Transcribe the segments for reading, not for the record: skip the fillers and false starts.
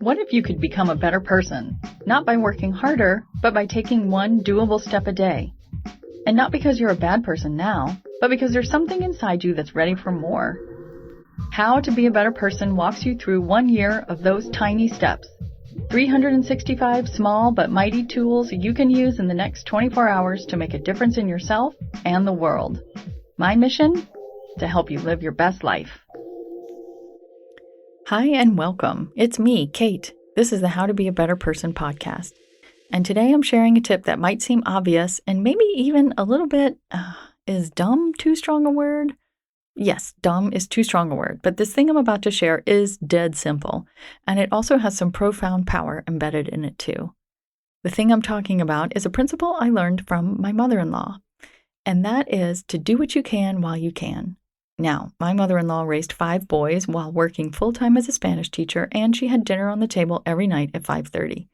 What if you could become a better person? Not by working harder, but by taking one doable step a day. And not because you're a bad person now, but because there's something inside you that's ready for more. How to Be a Better Person walks you through 1 year of those tiny steps. 365 small but mighty tools you can use in the next 24 hours to make a difference in yourself and the world. My mission? To help you live your best life. Hi and welcome. It's me, Kate. This is the How to Be a Better Person podcast. And today I'm sharing a tip that might seem obvious and maybe even a little bit, is dumb too strong a word? Yes, dumb is too strong a word, but this thing I'm about to share is dead simple, and it also has some profound power embedded in it too. The thing I'm talking about is a principle I learned from my mother-in-law, and that is to do what you can while you can. Now, my mother-in-law raised 5 boys while working full-time as a Spanish teacher, and she had dinner on the table every night at 5:30.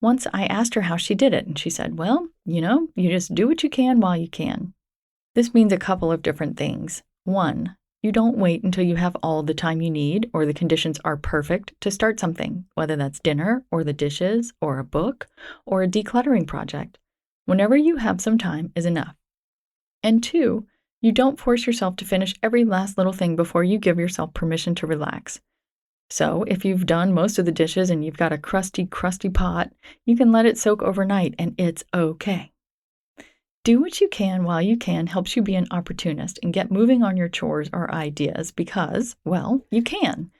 Once I asked her how she did it, and she said, well, you just do what you can while you can. This means a couple of different things. 1, you don't wait until you have all the time you need or the conditions are perfect to start something, whether that's dinner or the dishes or a book or a decluttering project. Whenever you have some time is enough. And 2, you don't force yourself to finish every last little thing before you give yourself permission to relax. So if you've done most of the dishes and you've got a crusty pot, you can let it soak overnight and it's okay. Do what you can while you can helps you be an opportunist and get moving on your chores or ideas because, well, you can.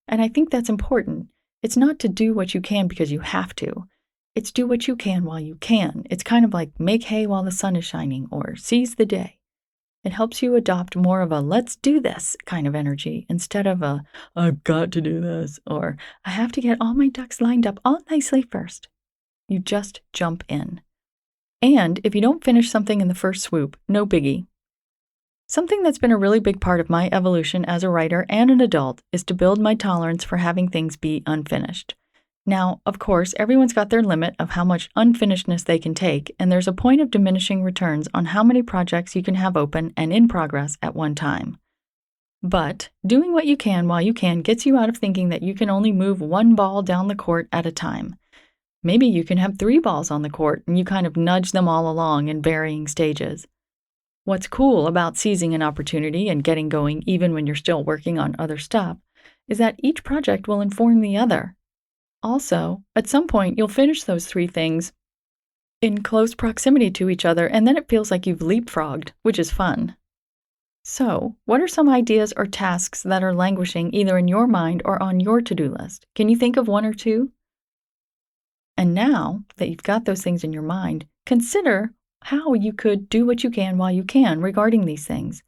And I think that's important. It's not to do what you can because you have to. It's do what you can while you can. It's kind of like make hay while the sun is shining or seize the day. It helps you adopt more of a let's do this kind of energy instead of a I've got to do this or I have to get all my ducks lined up all nicely first. You just jump in. And if you don't finish something in the first swoop, no biggie. Something that's been a really big part of my evolution as a writer and an adult is to build my tolerance for having things be unfinished. Now, of course, everyone's got their limit of how much unfinishedness they can take, and there's a point of diminishing returns on how many projects you can have open and in progress at one time. But doing what you can while you can gets you out of thinking that you can only move one ball down the court at a time. Maybe you can have 3 balls on the court and you kind of nudge them all along in varying stages. What's cool about seizing an opportunity and getting going even when you're still working on other stuff is that each project will inform the other. Also, at some point you'll finish those 3 things in close proximity to each other and then it feels like you've leapfrogged, which is fun. So, what are some ideas or tasks that are languishing either in your mind or on your to-do list? Can you think of 1 or 2? And now that you've got those things in your mind, consider how you could do what you can while you can regarding these things.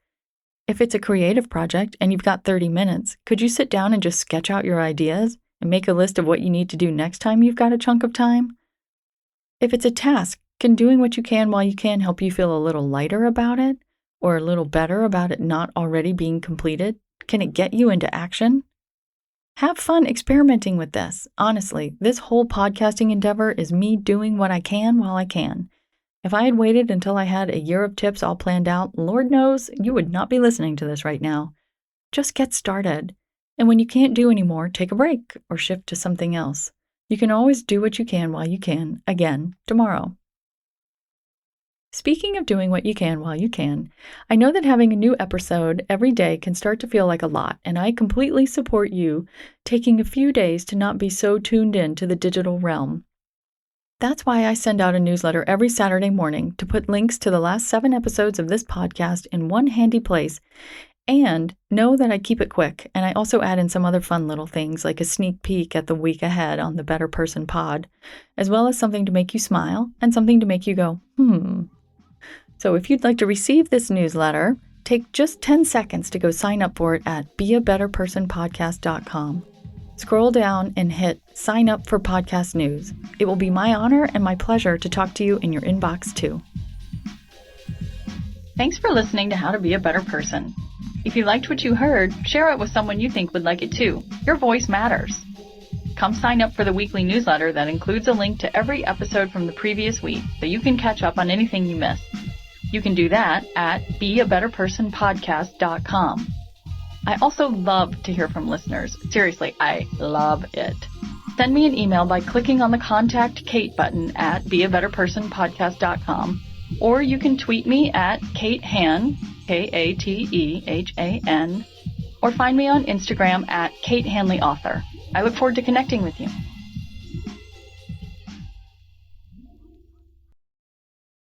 If it's a creative project and you've got 30 minutes, could you sit down and just sketch out your ideas and make a list of what you need to do next time you've got a chunk of time? If it's a task, can doing what you can while you can help you feel a little lighter about it or a little better about it not already being completed? Can it get you into action? Have fun experimenting with this. Honestly, this whole podcasting endeavor is me doing what I can while I can. If I had waited until I had a year of tips all planned out, Lord knows you would not be listening to this right now. Just get started. And when you can't do anymore, take a break or shift to something else. You can always do what you can while you can, again, tomorrow. Speaking of doing what you can while you can, I know that having a new episode every day can start to feel like a lot, and I completely support you taking a few days to not be so tuned in to the digital realm. That's why I send out a newsletter every Saturday morning to put links to the last 7 episodes of this podcast in one handy place, and know that I keep it quick, and I also add in some other fun little things like a sneak peek at the week ahead on the Better Person pod, as well as something to make you smile and something to make you go, So if you'd like to receive this newsletter, take just 10 seconds to go sign up for it at beabetterpersonpodcast.com. Scroll down and hit sign up for podcast news. It will be my honor and my pleasure to talk to you in your inbox too. Thanks for listening to How to Be a Better Person. If you liked what you heard, share it with someone you think would like it too. Your voice matters. Come sign up for the weekly newsletter that includes a link to every episode from the previous week so you can catch up on anything you missed. You can do that at beabetterpersonpodcast.com. I also love to hear from listeners. Seriously, I love it. Send me an email by clicking on the Contact Kate button at beabetter.personpodcast.com, or you can tweet me at Kate Han, Katehan, or find me on Instagram at Kate Hanley Author. I look forward to connecting with you.